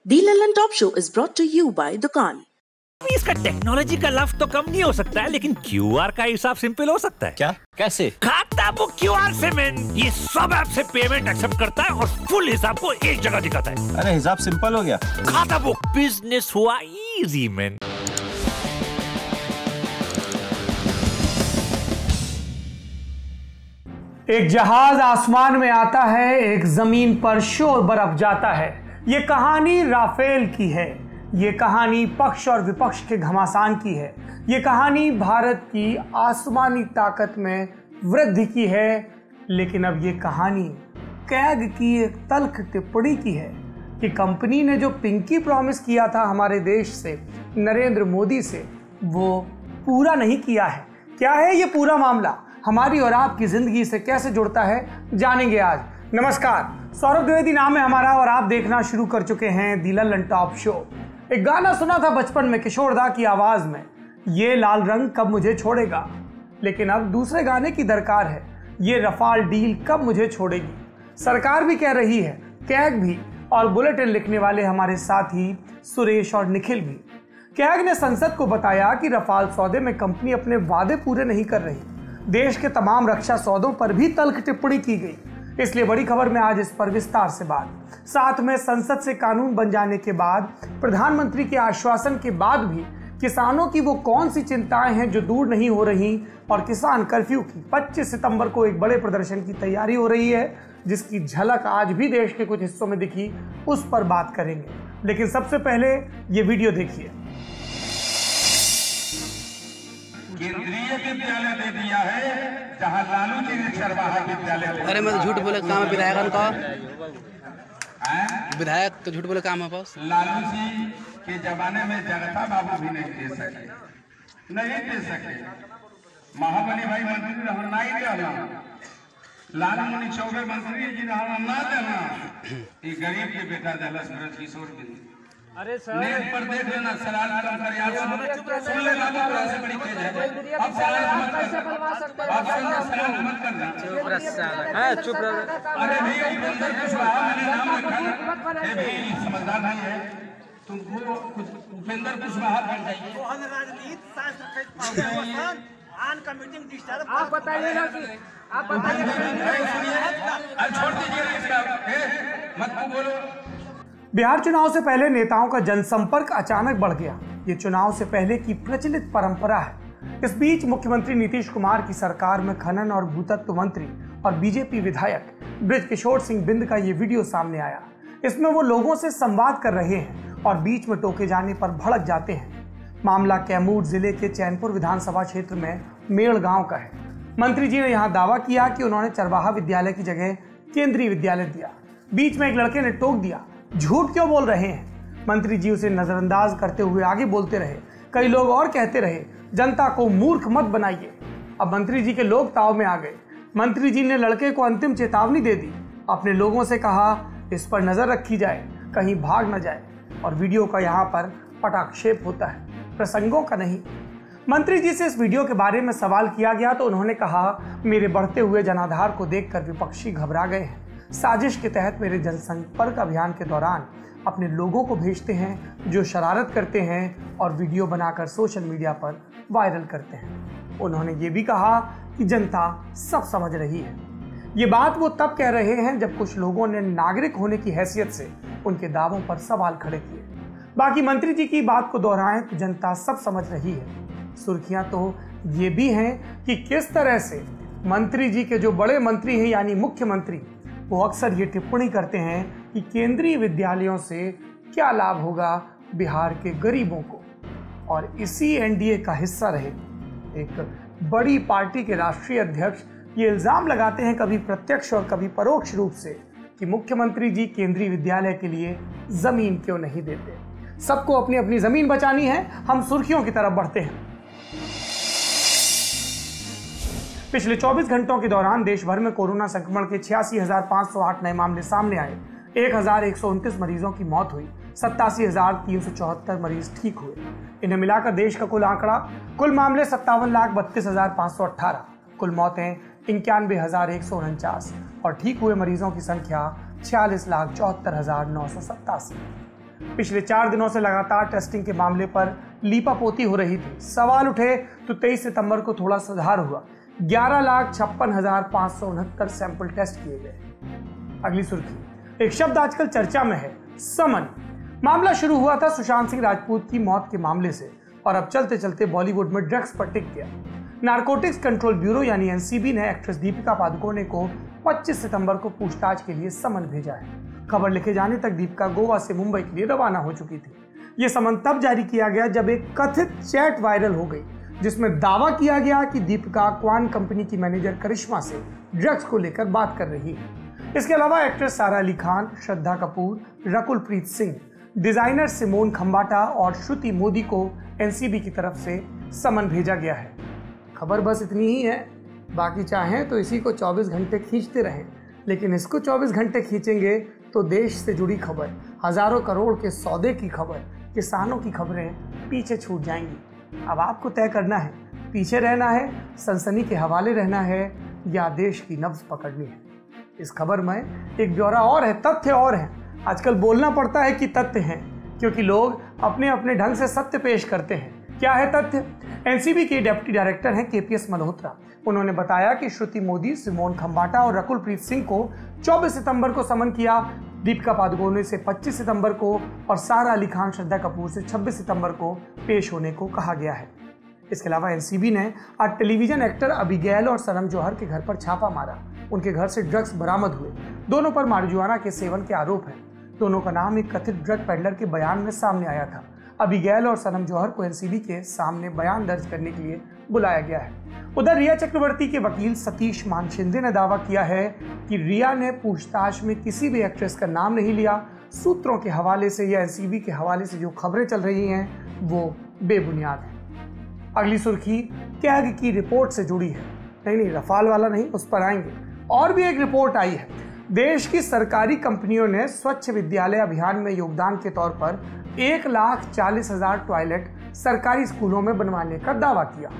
The Lalan top show is brought to you by दुकान। इसका technology का लफ्ज तो कम नहीं हो सकता है, लेकिन क्यूआर का हिसाब सिंपल हो सकता है। क्या? कैसे? खाता बुक क्यूआर से मैन, ये सब ऐप से पेमेंट एक्सेप्ट करता है और फुल हिसाब को एक जगह दिखाता है। अरे हिसाब सिंपल हो गया। खाता बुक बिजनेस हुआ इजी मैन। एक जहाज आसमान में आता है, एक जमीन पर शोर बरप जाता है। ये कहानी राफेल की है, ये कहानी पक्ष और विपक्ष के घमासान की है, ये कहानी भारत की आसमानी ताकत में वृद्धि की है। लेकिन अब ये कहानी कैग की एक तल्ख टिप्पणी की है कि कंपनी ने जो पिंकी प्रॉमिस किया था हमारे देश से, नरेंद्र मोदी से, वो पूरा नहीं किया है। क्या है ये पूरा मामला, हमारी और आपकी जिंदगी से कैसे जुड़ता है, जानेंगे आज। नमस्कार, सौरभ द्विवेदी नाम है हमारा और आप देखना शुरू कर चुके हैं दी ललन टॉप शो। एक गाना सुना था बचपन में किशोरदा की आवाज में, ये लाल रंग कब मुझे छोड़ेगा। लेकिन अब दूसरे गाने की दरकार है, ये रफाल डील कब मुझे छोड़ेगी। सरकार भी कह रही है, कैग भी, और बुलेटिन लिखने वाले हमारे साथी सुरेश और निखिल भी। कैग ने संसद को बताया कि रफाल सौदे में कंपनी अपने वादे पूरे नहीं कर रही। देश के तमाम रक्षा सौदों पर भी तल्ख टिप्पणी की गई। इसलिए बड़ी खबर में आज इस पर विस्तार से बात। साथ में संसद से कानून बन जाने के बाद, प्रधानमंत्री के आश्वासन के बाद भी किसानों की वो कौन सी चिंताएं हैं जो दूर नहीं हो रही, और किसान कर्फ्यू की 25 सितंबर को एक बड़े प्रदर्शन की तैयारी हो रही है जिसकी झलक आज भी देश के कुछ हिस्सों में दिखी, उस पर बात करेंगे। लेकिन सबसे पहले ये वीडियो देखिए। केंद्रीय विद्यालय दे दिया है जहां लालू जी ने चरवाहा विद्यालय। अरे मैं तो झूठ बोले काम है विधायक का, विधायक तो झूठ बोले काम है बस। लालू जी के जमाने में जगता बाबू भी नहीं दे सके, नहीं दे सके। महाबली भाई मंत्री रहना ही रहना, लाल मुनि चौबे मंत्री जी रहना ना देना। ये गरीब के बेटा दलस ब्रज किशोर बिंदु। अरे सर नेट पर देख लेना, सलाल कम कर यार, सुन ले बाबू, थोड़ा से बड़ी तेज है। अब सलाल मत कर, अब सलाल मत करना। चुप रह साला, हां चुप रह। अरे भाई उपेंद्र कुशवाहा मैंने नाम रखा ना, ए भाई समझदार नहीं है तुमको, कुछ उपेंद्र कुशवाहा बन जाइए। वो हम राजनीति सांस्कृतिक आन का मीटिंग डिस्टर्ब आप बताइए ना कि आप बताइए। अब छोड़ दीजिए इसका, मत बोलो। बिहार चुनाव से पहले नेताओं का जनसंपर्क अचानक बढ़ गया। ये चुनाव से पहले की प्रचलित परंपरा है। इस बीच मुख्यमंत्री नीतीश कुमार की सरकार में खनन और भूतत्व मंत्री और बीजेपी विधायक बृजकिशोर सिंह बिंद का ये वीडियो सामने आया। इसमें वो लोगों से संवाद कर रहे हैं और बीच में टोके जाने पर भड़क जाते हैं। मामला कैमूर जिले के चैनपुर विधानसभा क्षेत्र में मेड़ गांव का है। मंत्री जी ने यहाँ दावा किया कि उन्होंने चरवाहा विद्यालय की जगह केंद्रीय विद्यालय दिया। बीच में एक लड़के ने टोक दिया, झूठ क्यों बोल रहे हैं। मंत्री जी उसे नजरअंदाज करते हुए आगे बोलते रहे। कई लोग और कहते रहे, जनता को मूर्ख मत बनाइए। अब मंत्री जी के लोग ताव में आ गए। मंत्री जी ने लड़के को अंतिम चेतावनी दे दी। अपने लोगों से कहा, इस पर नजर रखी जाए, कहीं भाग न जाए। और वीडियो का यहाँ पर पटाक्षेप होता है, प्रसंगों का नहीं। मंत्री जी से इस वीडियो के बारे में सवाल किया गया तो उन्होंने कहा, मेरे बढ़ते हुए जनाधार को देखकर विपक्षी घबरा गए हैं। साजिश के तहत मेरे जनसंपर्क अभियान के दौरान अपने लोगों को भेजते हैं जो शरारत करते हैं और वीडियो बनाकर सोशल मीडिया पर वायरल करते हैं। उन्होंने ये भी कहा कि जनता सब समझ रही है। ये बात वो तब कह रहे हैं जब कुछ लोगों ने नागरिक होने की हैसियत से उनके दावों पर सवाल खड़े किए। बाकी मंत्री जी की बात को दोहराएं तो जनता सब समझ रही है। सुर्खियां तो ये भी हैं कि किस तरह से मंत्री जी के जो बड़े मंत्री हैं यानी मुख्यमंत्री, वो अक्सर ये टिप्पणी करते हैं कि केंद्रीय विद्यालयों से क्या लाभ होगा बिहार के गरीबों को। और इसी एनडीए का हिस्सा रहे एक बड़ी पार्टी के राष्ट्रीय अध्यक्ष ये इल्जाम लगाते हैं, कभी प्रत्यक्ष और कभी परोक्ष रूप से, कि मुख्यमंत्री जी केंद्रीय विद्यालय के लिए जमीन क्यों नहीं देते। सबको अपनी अपनी जमीन बचानी है। हम सुर्खियों की तरफ बढ़ते हैं। पिछले 24 घंटों के दौरान देश भर में कोरोना संक्रमण के 86,508 नए मामले सामने आए। 1,129 मरीजों की मौत हुई। 87,374 मरीज ठीक हुए। इन्हें मिलाकर देश का कुल आंकड़ा, कुल मामले 57,32,518, कुल मौतें 91,149 और ठीक हुए मरीजों की संख्या 46,74,987। पिछले 4 दिनों से लगातार टेस्टिंग के मामले पर लीपापोती हो रही थी। सवाल उठे तो 23 सितंबर को थोड़ा सुधार हुआ। 11,56,569 सैंपल टेस्ट किए गए। अगली सुर्खी, एक शब्द आजकल चर्चा में है, समन। मामला शुरू हुआ था सुशांत सिंह राजपूत की मौत के मामले से और अब चलते चलते बॉलीवुड में ड्रग्स पर टिक गया। नारकोटिक्स कंट्रोल ब्यूरो यानी एनसीबी ने एक्ट्रेस दीपिका पादुकोणे को 25 सितंबर को पूछताछ के लिए समन भेजा है। खबर लिखे जाने तक दीपिका गोवा से मुंबई के लिए रवाना हो चुकी थी। यह समन तब जारी किया गया जब एक कथित चैट वायरल हो गई जिसमें दावा किया गया कि दीपिका क्वान कंपनी की मैनेजर करिश्मा से ड्रग्स को लेकर बात कर रही है। इसके अलावा एक्ट्रेस सारा अली खान, श्रद्धा कपूर, रकुल प्रीत सिंह, डिजाइनर सिमोन खंबाटा और श्रुति मोदी को एनसीबी की तरफ से समन भेजा गया है। खबर बस इतनी ही है, बाकी चाहें तो इसी को 24 घंटे खींचते रहें, लेकिन इसको 24 घंटे खींचेंगे तो देश से जुड़ी खबर, हजारों करोड़ के सौदे की खबर, किसानों की खबरें पीछे छूट जाएंगी। अब आपको तय करना है, पीछे रहना है, सनसनी के हवाले रहना है या देश की नब्ज पकड़नी है। इस खबर में एक ब्यौरा और है, तथ्य और है। आजकल बोलना पड़ता है कि तथ्य हैं, क्योंकि लोग अपने अपने ढंग से सत्य पेश करते हैं। क्या है तथ्य? एनसीबी के डिप्टी डायरेक्टर हैं केपीएस मल्होत्रा। उन्होंने बताया कि श्रुति मोदी, सिमोन खंबाटा और रकुल प्रीत सिंह को 24 सितंबर को समन किया, दीपिका पादुकोणे से 25 सितंबर को और सारा अली खान, श्रद्धा कपूर से 26 सितंबर को पेश होने को कहा गया है। इसके अलावा एनसीबी ने आज टेलीविजन एक्टर अबिगैल और सनम जौहर के घर पर छापा मारा। उनके घर से ड्रग्स बरामद हुए। दोनों पर मारिजुआना के सेवन के आरोप हैं। दोनों का नाम एक कथित ड्रग पेडलर के बयान में सामने आया था। अबिगैल और सनम जौहर को एनसीबी के सामने बयान दर्ज करने के लिए बुलाया गया है। उधर रिया चक्रवर्ती के वकील सतीश मानशिंदे ने दावा किया है कि रिया ने पूछताछ में किसी भी एक्ट्रेस का नाम नहीं लिया। सूत्रों के हवाले से या एनसीबी के हवाले से जो खबरें चल रही हैं वो बेबुनियाद हैं। अगली सुर्खी कैग की रिपोर्ट से जुड़ी है। नहीं, रफाल वाला नहीं, उस पर आएंगे। और भी एक रिपोर्ट आई है। देश की सरकारी कंपनियों ने स्वच्छ विद्यालय अभियान में योगदान के तौर पर 1,40,000 टॉयलेट सरकारी स्कूलों में बनवाने का दावा किया।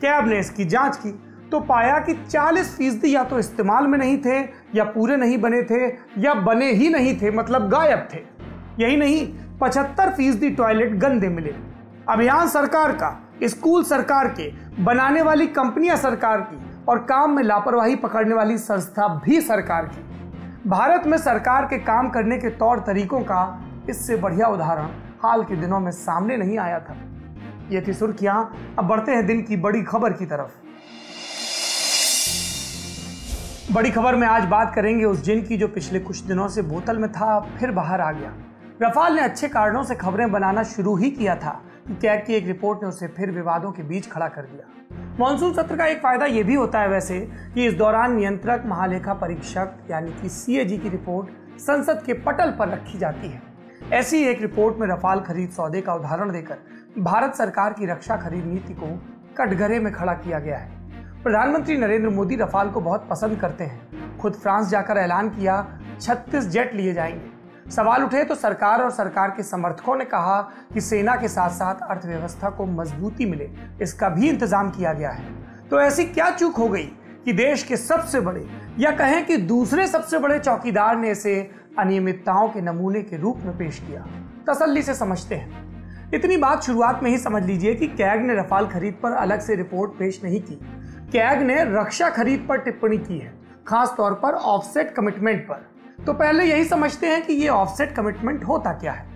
कैब ने इसकी जांच की तो पाया कि 40% या तो इस्तेमाल में नहीं थे, या पूरे नहीं बने थे, या बने ही नहीं थे, मतलब गायब थे। यही नहीं, 75% टॉयलेट गंदे मिले। अभियान सरकार का, स्कूल सरकार के, बनाने वाली कंपनियां सरकार की और काम में लापरवाही पकड़ने वाली संस्था भी सरकार की। भारत में सरकार के काम करने के तौर तरीकों का इससे बढ़िया उदाहरण हाल के दिनों में सामने नहीं आया था। ये थी सुर्खियां। अब बढ़ते हैं दिन की बड़ी खबर की तरफ। बड़ी खबर में आज बात करेंगे उस जिन की जो पिछले कुछ दिनों से बोतल में था, फिर बाहर आ गया। रफाल ने अच्छे कारणों से खबरें बनाना शुरू ही किया था कि कैग की एक रिपोर्ट ने उसे फिर विवादों के बीच खड़ा कर दिया। मॉनसून सत्र का एक फायदा यह भी होता है वैसे कि इस दौरान नियंत्रक महालेखा परीक्षक यानी कि सीएजी की रिपोर्ट संसद के पटल पर रखी जाती है। ऐसी एक रिपोर्ट में रफाल खरीद सौदे का उदाहरण देकर भारत सरकार की रक्षा खरीद नीति को कटघरे में खड़ा किया गया है। प्रधानमंत्री नरेंद्र मोदी रफाल को बहुत पसंद करते हैं। खुद फ्रांस जाकर ऐलान किया 36 जेट लिए जाएंगे। सवाल उठे तो सरकार और सरकार के समर्थकों ने कहा कि सेना के साथ साथ अर्थव्यवस्था को मजबूती मिले, इसका भी इंतजाम किया गया है। तो ऐसी क्या चूक हो गई कि देश के सबसे बड़े या कहें कि दूसरे सबसे बड़े चौकीदार ने इसे अनियमितताओं के नमूने के रूप में पेश किया? तसल्ली से समझते हैं। इतनी बात शुरुआत में ही समझ लीजिए कि कैग ने रफाल खरीद पर अलग से रिपोर्ट पेश नहीं की। कैग ने रक्षा खरीद पर टिप्पणी की है, खास तौर पर ऑफसेट कमिटमेंट पर। तो पहले यही समझते हैं कि ये ऑफसेट कमिटमेंट होता क्या है।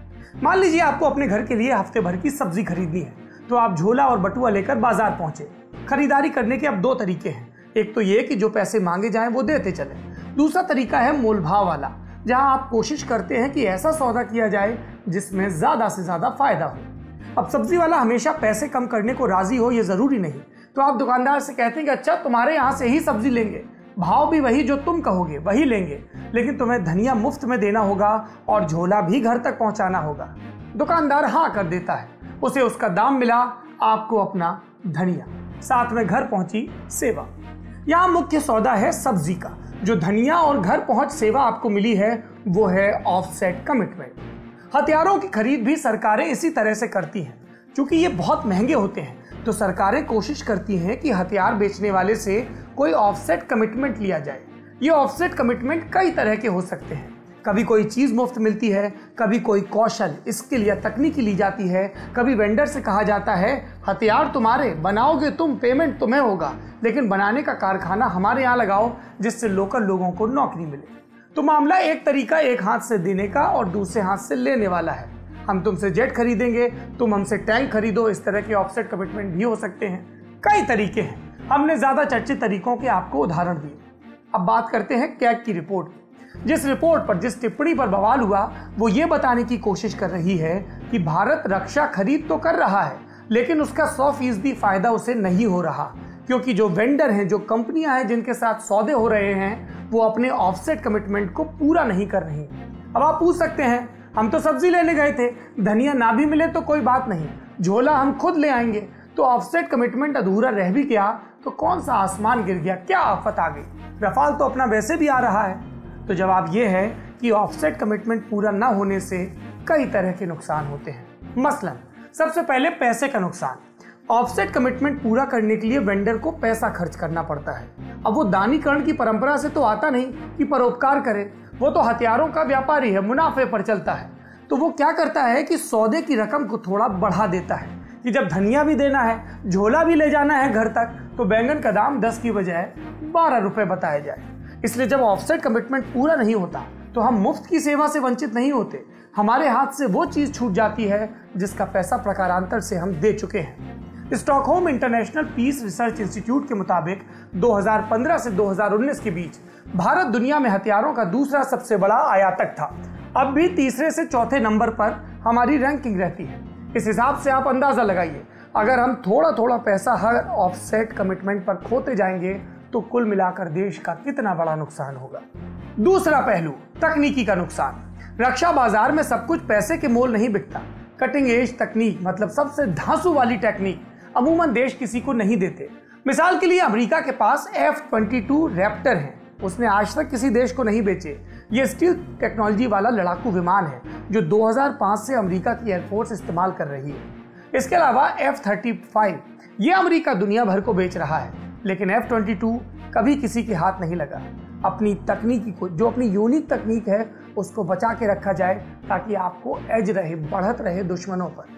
मान लीजिए आपको अपने घर के लिए हफ्ते भर की सब्जी खरीदनी है, तो आप झोला और बटुआ लेकर बाजार पहुंचे। खरीदारी करने के अब 2 तरीके हैं। एक तो ये कि जो पैसे मांगे जाएं वो देते चले। दूसरा तरीका है मोल भाव वाला, जहां आप कोशिश करते हैं कि ऐसा सौदा किया जाए जिसमें ज्यादा से ज्यादा फायदा हो। अब सब्जी वाला हमेशा पैसे कम करने को राजी हो ये जरूरी नहीं, तो आप दुकानदार से कहते हैं कि अच्छा तुम्हारे यहाँ से ही सब्जी लेंगे, भाव भी वही जो तुम कहोगे वही लेंगे, लेकिन तुम्हें धनिया मुफ्त में देना होगा और झोला भी घर तक पहुंचाना होगा। दुकानदार हाँ कर देता है, उसे उसका दाम मिला, आपको अपना धनिया, साथ में घर पहुंची सेवा। यहाँ मुख्य सौदा है सब्जी का। जो धनिया और घर पहुंच सेवा आपको मिली है वो है ऑफसेट कमिटमेंट। हथियारों की खरीद भी सरकारें इसी तरह से करती हैं। क्योंकि ये बहुत महंगे होते हैं तो सरकारें कोशिश करती हैं कि हथियार बेचने वाले से कोई ऑफसेट कमिटमेंट लिया जाए। ये ऑफसेट कमिटमेंट कई तरह के हो सकते हैं। कभी कोई चीज़ मुफ्त मिलती है, कभी कोई कौशल, स्किल या तकनीकी ली जाती है, कभी वेंडर से कहा जाता है हथियार तुम्हारे, बनाओगे तुम, पेमेंट तुम्हें होगा, लेकिन बनाने का कारखाना हमारे यहाँ लगाओ जिससे लोकल लोगों को नौकरी मिले। तो मामला एक तरीका एक हाथ से देने का और दूसरे हाथ से लेने वाला है। हम तुमसे जेट खरीदेंगे, तुम हमसे टैंक खरीदो, इस तरह के ऑफसेट कमिटमेंट भी हो सकते हैं। कई तरीके हैं, हमने ज़्यादा चर्चित तरीकों के आपको उदाहरण दिए। अब बात करते हैं कैग की रिपोर्ट की। जिस रिपोर्ट पर, जिस टिप्पणी पर बवाल हुआ, वो ये बताने की कोशिश कर रही है कि भारत रक्षा खरीद तो कर रहा है, लेकिन उसका 100% फायदा उसे नहीं हो रहा, क्योंकि जो वेंडर हैं, जो कंपनियां हैं जिनके साथ सौदे हो रहे हैं, वो अपने ऑफसेट कमिटमेंट को पूरा नहीं कर रही। अब आप पूछ सकते हैं, हम तो सब्जी लेने गए थे, धनिया ना भी मिले तो कोई बात नहीं, झोला हम खुद ले आएंगे, तो ऑफसेट कमिटमेंट अधूरा रह भी गया तो कौन सा आसमान गिर गया, क्या आफत आ गई, रफाल तो अपना वैसे भी आ रहा है। तो जवाब ये है कि ऑफसेट कमिटमेंट पूरा ना होने से कई तरह के नुकसान होते हैं। मसलन सबसे पहले पैसे का नुकसान। ऑफसेट कमिटमेंट पूरा करने के लिए वेंडर को पैसा खर्च करना पड़ता है। अब वो दानीकरण की परंपरा से तो आता नहीं कि परोपकार करे, वो तो हथियारों का व्यापारी है, मुनाफे पर चलता है। तो वो क्या करता है कि सौदे की रकम को थोड़ा बढ़ा देता है कि जब धनिया भी देना है, झोला भी ले जाना है घर तक, तो बैंगन का दाम 10 की बजाय 12 रुपए बताया जाए। इसलिए जब ऑफसेट कमिटमेंट पूरा नहीं होता तो हम मुफ्त की सेवा से वंचित नहीं होते, हमारे हाथ से वो चीज छूट जाती है जिसका पैसा प्रकारांतर से हम दे चुके हैं। Stockholm International Peace Research Institute के मुताबिक 2015 से 2019 के बीच भारत दुनिया में हथियारों का दूसरा सबसे बड़ा आयातक था। अब भी तीसरे से चौथे नंबर पर हमारी रैंकिंग रहती है। इस हिसाब से आप अंदाजा लगाइए, अगर हम थोड़ा थोड़ा पैसा हर ऑफसेट कमिटमेंट पर खोते जाएंगे तो कुल मिलाकर देश का कितना बड़ा नुकसान होगा। दूसरा पहलू, तकनीकी का नुकसान। रक्षा बाजार में सब कुछ पैसे के मोल नहीं बिकता। कटिंग एज तकनीक, मतलब सबसे धांसू वाली टेक्निक, अमूमन देश किसी को नहीं देते। मिसाल के लिए अमेरिका के पास F-22 रैप्टर है, उसने आज तक किसी देश को नहीं बेचे। ये स्टील टेक्नोलॉजी वाला लड़ाकू विमान है जो 2005 से अमेरिका की एयरफोर्स इस्तेमाल कर रही है। इसके अलावा F-35 ये अमेरिका दुनिया भर को बेच रहा है, लेकिन F-22 कभी किसी के हाथ नहीं लगा। अपनी तकनीकी को, जो अपनी यूनिक तकनीक है, उसको बचा के रखा जाए ताकि आपको एज रहे, बढ़त रहे दुश्मनों पर।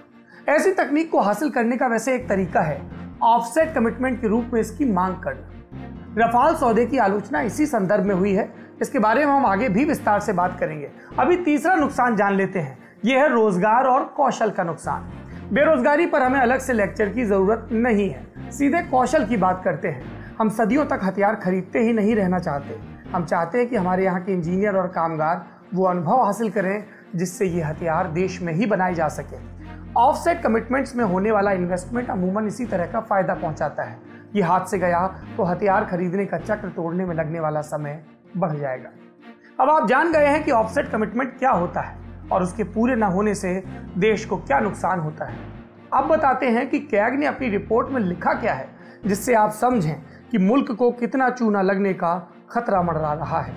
ऐसी तकनीक को हासिल करने का वैसे एक तरीका है ऑफसेट कमिटमेंट के रूप में इसकी मांग करना। रफाल सौदे की आलोचना इसी संदर्भ में हुई है, इसके बारे में हम आगे भी विस्तार से बात करेंगे। अभी तीसरा नुकसान जान लेते हैं, यह है रोजगार और कौशल का नुकसान। बेरोजगारी पर हमें अलग से लेक्चर की जरूरत नहीं है, सीधे कौशल की बात करते हैं। हम सदियों तक हथियार खरीदते ही नहीं रहना चाहते, हम चाहते हैं कि हमारे यहाँ के इंजीनियर और कामगार वो अनुभव हासिल करें जिससे ये हथियार देश में ही बनाए जा सके। ऑफसेट कमिटमेंट्स में होने वाला इन्वेस्टमेंट अमूमन इसी तरह का फायदा पहुंचाता है। ये हाथ से गया तो हथियार खरीदने का चक्र तोड़ने में लगने वाला समय बढ़ जाएगा। अब आप जान गए हैं कि ऑफसेट कमिटमेंट क्या होता है और उसके पूरे न होने से देश को क्या नुकसान होता है। अब बताते हैं कि कैग ने अपनी रिपोर्ट में लिखा क्या है, जिससे आप समझें कि मुल्क को कितना चूना लगने का खतरा मंडरा रहा है।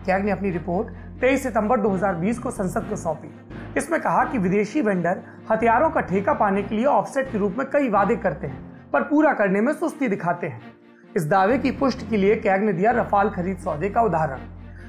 कैग ने अपनी रिपोर्ट 23 सितंबर 2020 को संसद को सौंपी। इसमें कहा कि विदेशी वेंडर हथियारों का ठेका पाने के लिए ऑफसेट के रूप में कई वादे करते हैं, पर पूरा करने में सुस्ती दिखाते हैं। इस दावे की पुष्टि के लिए कैग ने दिया रफाल खरीद सौदे का उदाहरण।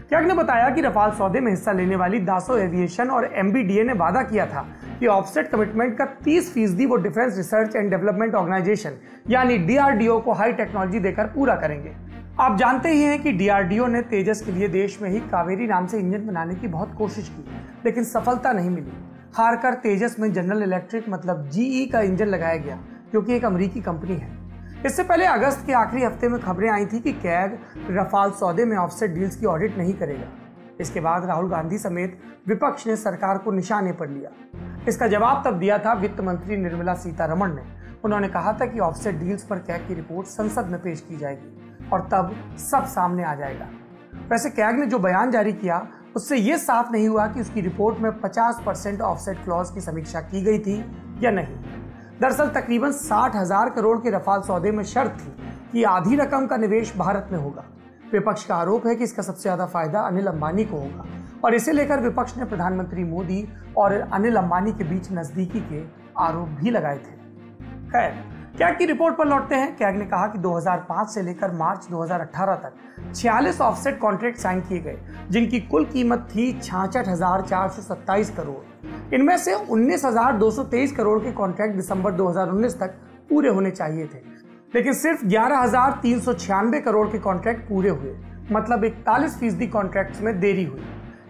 कैग ने बताया कि रफाल सौदे में हिस्सा लेने वाली दासो एविएशन और MBDA ने वादा किया था कि ऑफसेट कमिटमेंट का 30% वो Defence Research and Development Organisation यानी DRDO को हाई टेक्नोलॉजी देकर पूरा करेंगे। आप जानते ही हैं कि DRDO ने तेजस के लिए देश में ही कावेरी नाम से इंजन बनाने की बहुत कोशिश की, लेकिन सफलता नहीं मिली। हारकर तेजस में जनरल इलेक्ट्रिक मतलब GE का इंजन लगाया गया, जो कि एक अमेरिकी कंपनी है। इससे पहले अगस्त के आखिरी हफ्ते में खबरें आई थी कि कैग रफाल सौदे में ऑफसेट डील्स की ऑडिट नहीं करेगा। इसके बाद राहुल गांधी समेत विपक्ष ने सरकार को निशाने पर लिया। इसका जवाब तब दिया था वित्त मंत्री निर्मला सीतारमण ने। उन्होंने कहा था कि ऑफसेट डील्स पर कैग की रिपोर्ट संसद में पेश की जाएगी और तब सब सामने आ जाएगा। वैसे कैग ने जो बयान जारी किया उससे यह साफ नहीं हुआ कि उसकी रिपोर्ट में 50% ऑफसेट क्लॉज की समीक्षा की गई थी या नहीं। दरअसल तकरीबन 60,000 करोड़ के रफाल सौदे में शर्त थी कि आधी रकम का निवेश भारत में होगा। विपक्ष का आरोप है कि इसका सबसे ज्यादा फायदा अनिल अंबानी को होगा और इसे लेकर विपक्ष ने प्रधानमंत्री मोदी और अनिल अंबानी के बीच नजदीकी के आरोप भी लगाए थे। खैर, कैग की रिपोर्ट पर लौटते हैं। कैग ने कहा कि 2005 से लेकर मार्च 2018 तक 46 ऑफसेट कॉन्ट्रैक्ट साइन किए गए, जिनकी कुल कीमत थी 66,427 करोड़। इनमें से 19,223 करोड़ के कॉन्ट्रैक्ट दिसंबर 2019 तक पूरे होने चाहिए थे, लेकिन सिर्फ 11,396 करोड़ के कॉन्ट्रैक्ट पूरे हुए, मतलब 41% कॉन्ट्रैक्ट्स में देरी हुई।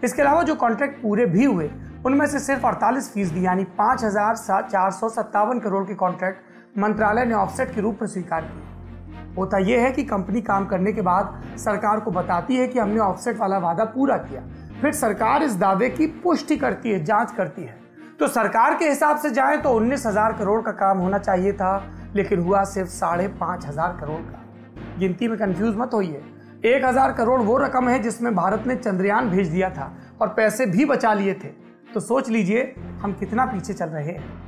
इसके अलावा जो कॉन्ट्रैक्ट पूरे भी हुए उनमें से सिर्फ 48% यानी 5,457 करोड़ के कॉन्ट्रैक्ट मंत्रालय ने ऑफसेट के रूप में स्वीकार किए। होता यह है कि कंपनी काम करने के बाद सरकार को बताती है कि हमने ऑफसेट वाला वादा पूरा किया, फिर सरकार इस दावे की पुष्टि करती है, जांच करती है। तो सरकार के हिसाब से जाए तो 19,000 करोड़ का काम होना चाहिए था, लेकिन हुआ सिर्फ 5,500 करोड़ का। गिनती में कंफ्यूज मत होइए, 1,000 करोड़ वो रकम है जिसमें भारत ने चंद्रयान भेज दिया था और पैसे भी बचा लिए थे। तो सोच लीजिए हम कितना पीछे चल रहे हैं।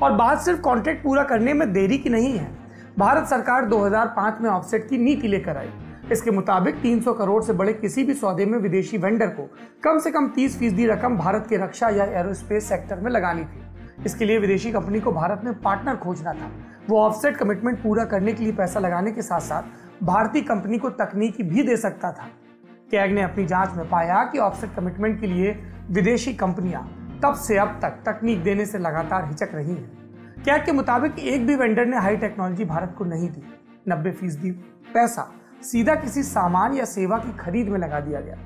और बात सिर्फ कॉन्ट्रैक्ट पूरा करने में देरी की नहीं है। भारत सरकार 2005 में ऑफसेट की नीति लेकर आई। इसके मुताबिक 300 करोड़ से बड़े किसी भी सौदे में विदेशी वेंडर को कम से कम 30% रकम भारत के रक्षा या एरोस्पेस सेक्टर में लगानी थी। इसके लिए विदेशी कंपनी को भारत में पार्टनर खोजना था। वो ऑफसेट कमिटमेंट पूरा करने के लिए पैसा लगाने के साथ साथ भारतीय कंपनी को तकनीक भी दे सकता था। कैग ने अपनी जांच में पाया कि ऑफसेट कमिटमेंट के लिए विदेशी कंपनियां तब से अब तक तकनीक देने से लगातार हिचक रही हैं। कैग के मुताबिक एक भी वेंडर ने हाई टेक्नोलॉजी भारत को नहीं दी। 90% पैसा सीधा किसी सामान या सेवा की खरीद में लगा दिया गया।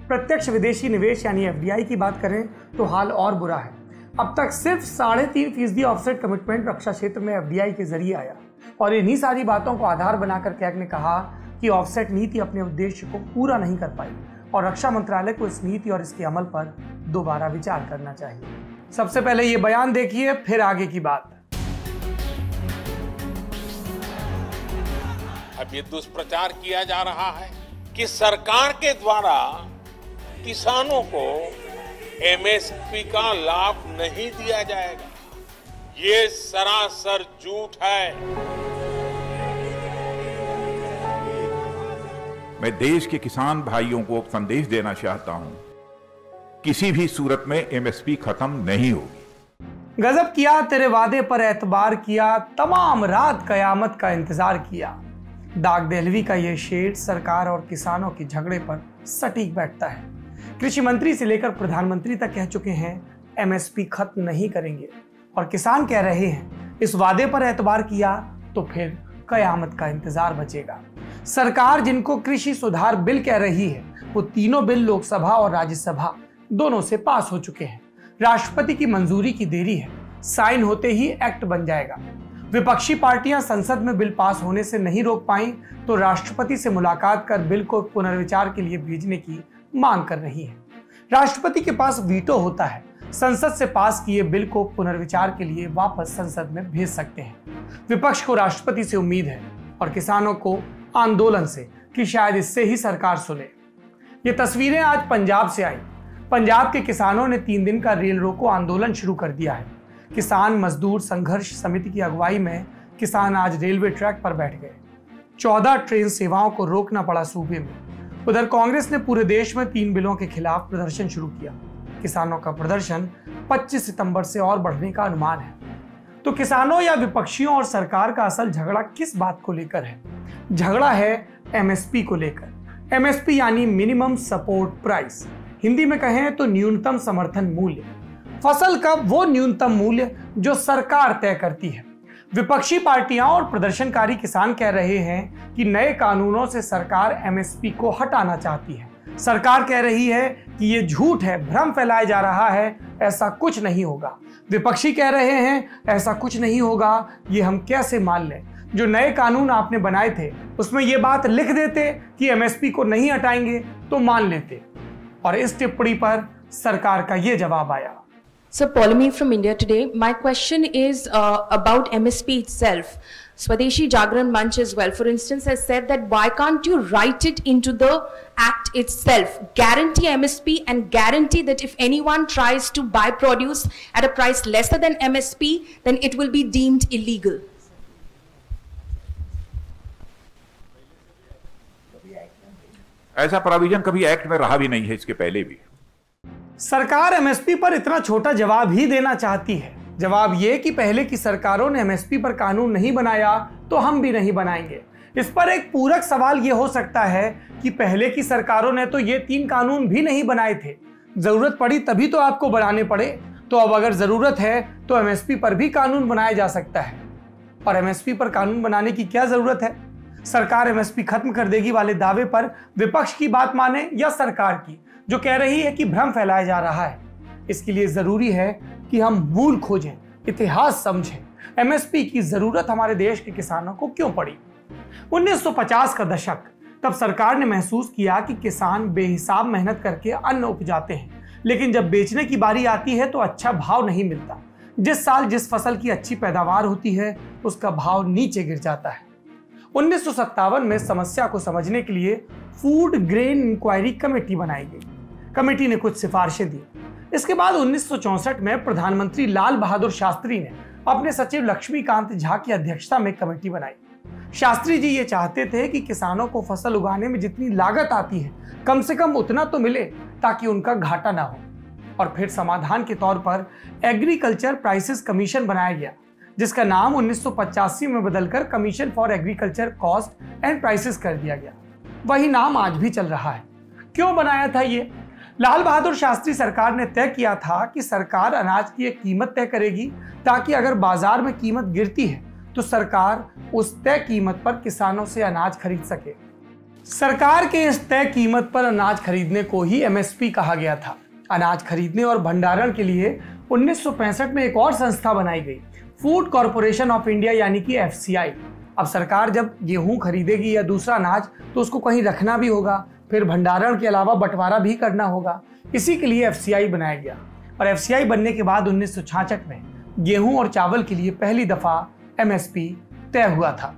प्रत्यक्ष विदेशी निवेश यानी FDI की बात करें तो हाल और बुरा है। अब तक सिर्फ 3.5% ऑफसेट कमिटमेंट रक्षा क्षेत्र में FDI के जरिए आया। और इन्हीं सारी बातों को आधार बनाकर कैग ने कहा कि ऑफसेट नीति अपने उद्देश्य को पूरा नहीं कर पाई और रक्षा मंत्रालय को इस नीति और इसके अमल पर दोबारा विचार करना चाहिए। सबसे पहले ये बयान देखिए, फिर आगे की बात। अब ये दुष्प्रचार किया जा रहा है कि सरकार के द्वारा किसानों को MSP का लाभ नहीं दिया जाएगा। ये सरासर झूठ है। मैं देश के किसान भाइयों को संदेश देना चाहता हूं, किसी भी सूरत में MSP खत्म नहीं होगी। गजब किया तेरे वादे पर एतबार किया, तमाम रात कयामत का इंतजार किया। दाग दहलवी का यह शेर सरकार और किसानों के झगड़े पर सटीक बैठता है। कृषि मंत्री से लेकर प्रधानमंत्री तक कह चुके हैं MSP खत्म नहीं करेंगे, और किसान कह रहे हैं इस वादे पर एतबार किया तो फिर कयामत का इंतजार बचेगा। सरकार जिनको कृषि सुधार बिल कह रही है वो तीनों बिल लोकसभा और राज्यसभा दोनों से पास हो चुके हैं। राष्ट्रपति की मंजूरी की देरी है, साइन होते ही एक्ट बन जाएगा। विपक्षी पार्टियां संसद में बिल पास होने से नहीं रोक पाई तो राष्ट्रपति से मुलाकात कर बिल को पुनर्विचार के लिए भेजने की मांग कर रही है। राष्ट्रपति के पास वीटो होता है, संसद से पास किए बिल को पुनर्विचार के लिए वापस संसद में भेज सकते हैं। विपक्ष को राष्ट्रपति से उम्मीद है और किसानों को आंदोलन से कि शायद इससे ही सरकार सुने। ये तस्वीरें आज पंजाब से आई। पंजाब के किसानों ने 3 दिन का रेल रोको आंदोलन शुरू कर दिया है। किसान मजदूर संघर्ष समिति की अगुवाई में किसान आज रेलवे ट्रैक पर बैठ गए। 14 ट्रेन सेवाओं को रोकना पड़ा सूबे में। उधर कांग्रेस ने पूरे देश में 3 बिलों के खिलाफ प्रदर्शन शुरू किया। किसानों का प्रदर्शन 25 सितंबर से और बढ़ने का अनुमान है। तो किसानों या विपक्षियों और सरकार का असल झगड़ा किस बात को लेकर है? झगड़ा है MSP को लेकर। MSP यानी मिनिमम सपोर्ट प्राइस, हिंदी में कहें तो न्यूनतम समर्थन मूल्य। फसल का वो न्यूनतम मूल्य जो सरकार तय करती है। विपक्षी पार्टियां और प्रदर्शनकारी किसान कह रहे हैं कि नए कानूनों से सरकार MSP को हटाना चाहती है। सरकार कह रही है कि ये झूठ है, भ्रम फैलाया जा रहा है, ऐसा कुछ नहीं होगा। विपक्षी कह रहे हैं ऐसा कुछ नहीं होगा, ये हम कैसे मान लें? जो नए कानून आपने बनाए थे उसमें ये बात लिख देते कि MSP को नहीं हटाएंगे तो मान लेते। और इस टिप्पणी पर सरकार का ये जवाब आया। So, Polemy from India today. My question is about MSP itself. Swadeshi Jagran Manch as well, for instance, has said that why can't you write it into the act itself, guarantee MSP and guarantee that if anyone tries to buy produce at a price lesser than MSP, then it will be deemed illegal. ऐसा provision कभी act में रहा भी नहीं है, इसके पहले भी। सरकार MSP पर इतना छोटा जवाब ही देना चाहती है, जवाब ये कि पहले की सरकारों ने एमएसपी पर कानून नहीं बनाया तो हम भी नहीं बनाएंगे। इस पर एक पूरक सवाल ये हो सकता है कि पहले की सरकारों ने तो ये 3 कानून भी नहीं बनाए थे, जरूरत पड़ी तभी तो आपको बनाने पड़े। तो अब अगर जरूरत है तो एमएसपी पर भी कानून बनाया जा सकता है। और एमएसपी पर कानून बनाने की क्या जरूरत है? सरकार एमएसपी खत्म कर देगी वाले दावे पर विपक्ष की बात माने या सरकार की, जो कह रही है कि भ्रम फैलाया जा रहा है? इसके लिए जरूरी है कि हम मूल खोजें, इतिहास समझें, एमएसपी की जरूरत हमारे देश के किसानों को क्यों पड़ी। 1950 का दशक, तब सरकार ने महसूस किया कि किसान बेहिसाब मेहनत करके अन्न उपजाते हैं, लेकिन जब बेचने की बारी आती है तो अच्छा भाव नहीं मिलता। जिस साल जिस फसल की अच्छी पैदावार होती है उसका भाव नीचे गिर जाता है। 1957 में समस्या को समझने के लिए फूड ग्रेन इंक्वायरी कमेटी बनाई गई। कमेटी ने कुछ सिफारिशें दी। इसके बाद 1964 में प्रधानमंत्री लाल बहादुर शास्त्री ने अपने सचिव लक्ष्मीकांत झा की अध्यक्षता में कमेटी बनाई। शास्त्री जी ये चाहते थे कि किसानों को फसल उगाने में जितनी लागत आती है कम से कम उतना तो मिले ताकि उनका घाटा ना हो। और फिर समाधान के तौर पर एग्रीकल्चर प्राइसेस कमीशन बनाया गया, जिसका नाम 1985 में बदलकर commission for agriculture cost and prices कर दिया गया। वही नाम आज भी चल रहा है। क्यों बनाया था ये? लाल बहादुर शास्त्री सरकार ने तय किया था कि सरकार अनाज की एक कीमत तय करेगी ताकि अगर बाजार में कीमत गिरती है तो सरकार उस तय कीमत पर किसानों से अनाज खरीद सके। सरकार के इस तय कीमत पर अनाज खरीदने को ही एमएसपी कहा गया था। अनाज खरीदने और भंडारण के लिए 1965 में एक और संस्था बनाई गई, फूड कॉरपोरेशन ऑफ इंडिया यानी कि एफसीआई। अब सरकार जब गेहूं खरीदेगी या दूसरा अनाज तो उसको कहीं रखना भी होगा, फिर भंडारण के अलावा बंटवारा भी करना होगा। इसी के लिए एफसीआई बनाया गया। और एफसीआई बनने के बाद 1966 में गेहूं और चावल के लिए पहली दफा एमएसपी तय हुआ था।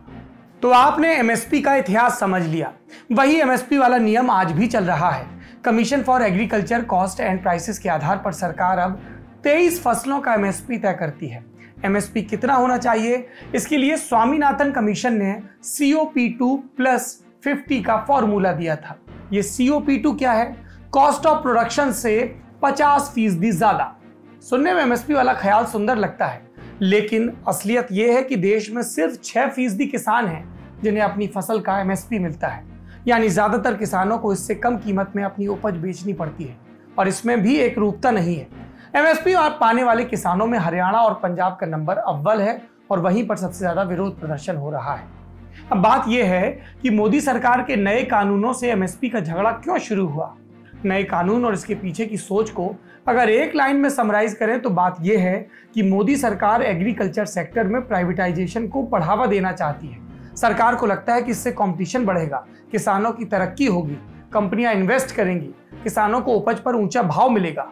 तो आपने एमएसपी का इतिहास समझ लिया। वही एमएसपी वाला नियम आज भी चल रहा है। Commission for agriculture cost and prices के आधार पर सरकार अब 23 फसलों का एमएसपी तय करती है। एमएसपी कितना होना चाहिए, इसके लिए स्वामीनाथन कमीशन ने COP2+50 का फॉर्मूला दिया था। ये COP2 क्या है? कॉस्ट ऑफ प्रोडक्शन से 50% ज्यादा। सुनने में एमएसपी वाला ख्याल सुंदर लगता है, लेकिन असलियत यह है कि देश में सिर्फ 6% किसान हैं जिन्हें अपनी फसल का एमएसपी मिलता है। यानी ज्यादातर किसानों को इससे कम कीमत में अपनी उपज बेचनी पड़ती है। और इसमें भी एक रूपता नहीं है। एमएसपी पाने वाले किसानों में हरियाणा और पंजाब का नंबर अव्वल है और वहीं पर सबसे ज्यादा विरोध प्रदर्शन हो रहा है। अब बात यह है कि मोदी सरकार के नए कानूनों से एमएसपी का झगड़ा क्यों शुरू हुआ। नए कानून और इसके पीछे की सोच को अगर एक लाइन में समराइज करें तो बात यह है कि मोदी सरकार एग्रीकल्चर सेक्टर में प्राइवेटाइजेशन को बढ़ावा देना चाहती है। सरकार को लगता है कि इससे कंपटीशन बढ़ेगा, किसानों की तरक्की होगी, कंपनियां इन्वेस्ट करेंगी, किसानों को उपज पर ऊंचा भाव मिलेगा।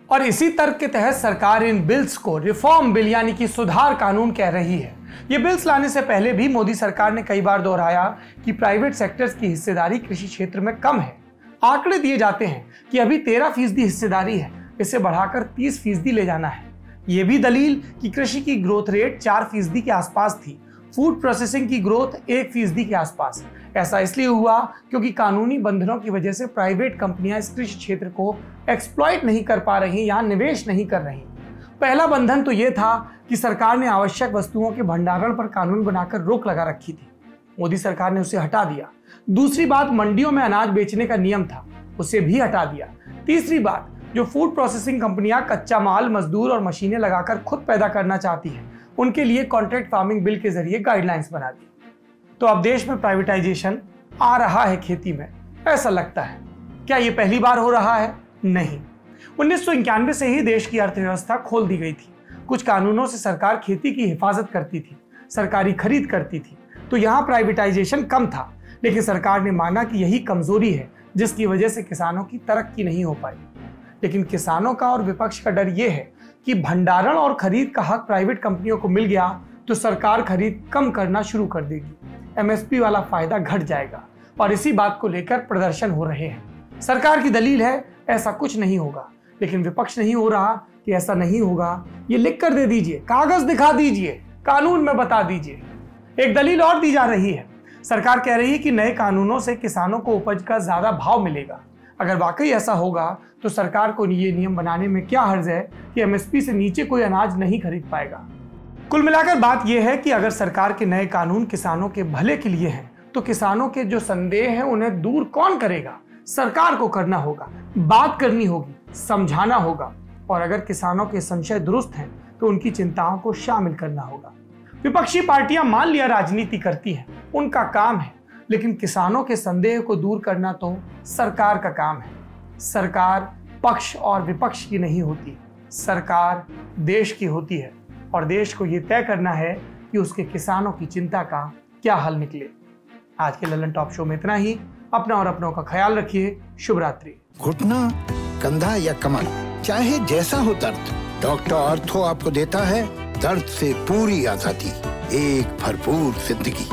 और इसी तर्क के तहत सरकार इन बिल्स को रिफॉर्म बिल यानी कि सुधार कानून कह रही है। ये बिल्स लाने से पहले भी मोदी सरकार ने कई बार दोहराया कि प्राइवेट सेक्टर्स की हिस्सेदारी कृषि क्षेत्र में कम है। आंकड़े दिए जाते हैं कि अभी 13% हिस्सेदारी है, इसे बढ़ाकर 30% ले जाना है। ये भी दलील कि कृषि की ग्रोथ रेट 4% के आसपास थी, फूड प्रोसेसिंग की ग्रोथ 1% के आसपास। ऐसा इसलिए हुआ क्योंकि कानूनी बंधनों की वजह से प्राइवेट कंपनियां इस कृषि क्षेत्र को एक्सप्लॉइट नहीं कर पा रही, यहाँ निवेश नहीं कर रही। पहला बंधन तो ये था कि सरकार ने आवश्यक वस्तुओं के भंडारण पर कानून बनाकर रोक लगा रखी थी। मोदी सरकार ने उसे हटा दिया। दूसरी बात, मंडियों में अनाज बेचने का नियम था, उसे भी हटा दिया। तीसरी बात, जो फूड प्रोसेसिंग कंपनियां कच्चा माल, मजदूर और मशीनें लगाकर खुद पैदा करना चाहती हैं, उनके लिए कॉन्ट्रैक्ट फार्मिंग बिल के जरिए गाइडलाइंस बना दी। तो अब देश में प्राइवेटाइजेशन आ रहा है खेती में, ऐसा लगता है। क्या ये पहली बार हो रहा है? नहीं। 1991 से ही देश की अर्थव्यवस्था खोल दी गई थी। कुछ कानूनों से सरकार खेती की हिफाजत करती थी, सरकारी खरीद करती थी, तो यहाँ प्राइवेटाइजेशन कम था। लेकिन सरकार ने माना कि यही कमजोरी है जिसकी वजह से किसानों की तरक्की नहीं हो पाई। लेकिन किसानों का और विपक्ष का डर यह है कि भंडारण और खरीद का हक प्राइवेट कंपनियों को मिल गया तो सरकार खरीद कम करना शुरू कर देगी, एमएसपी वाला फायदा घट जाएगा। और इसी बात को लेकर प्रदर्शन हो रहे हैं। सरकार की दलील है ऐसा कुछ नहीं होगा, लेकिन विपक्ष नहीं हो रहा कि ऐसा नहीं होगा, ये लिख कर दे दीजिए, कागज दिखा दीजिए, कानून में बता दीजिए। एक दलील और दी जा रही है। सरकार कह रही है कि नए कानूनों से किसानों को उपज का ज्यादा भाव मिलेगा। अगर वाकई ऐसा होगा तो सरकार को ये नियम बनाने में क्या हर्ज है कि एमएसपी से नीचे कोई अनाज नहीं खरीद पाएगा। कुल मिलाकर बात यह है कि अगर सरकार के नए कानून किसानों के भले के लिए हैं, तो किसानों के जो संदेह हैं उन्हें दूर कौन करेगा? सरकार को करना होगा, बात करनी होगी, समझाना होगा, और अगर किसानों के संशय दुरुस्त हैं तो उनकी चिंताओं को शामिल करना होगा। विपक्षी पार्टियां मान लिया राजनीति करती हैं, उनका काम है, लेकिन किसानों के संदेह को दूर करना तो सरकार का काम है। सरकार पक्ष और विपक्ष की नहीं होती, सरकार देश की होती है, और देश को यह तय करना है कि उसके किसानों की चिंता का क्या हल निकले। आज के ललन टॉप शो में इतना ही। अपना और अपनों का ख्याल रखिए। शुभ रात्रि। घुटना, कंधा या कमर, चाहे जैसा हो दर्द, डॉक्टर ऑर्थो आपको देता है दर्द से पूरी आजादी, एक भरपूर जिंदगी।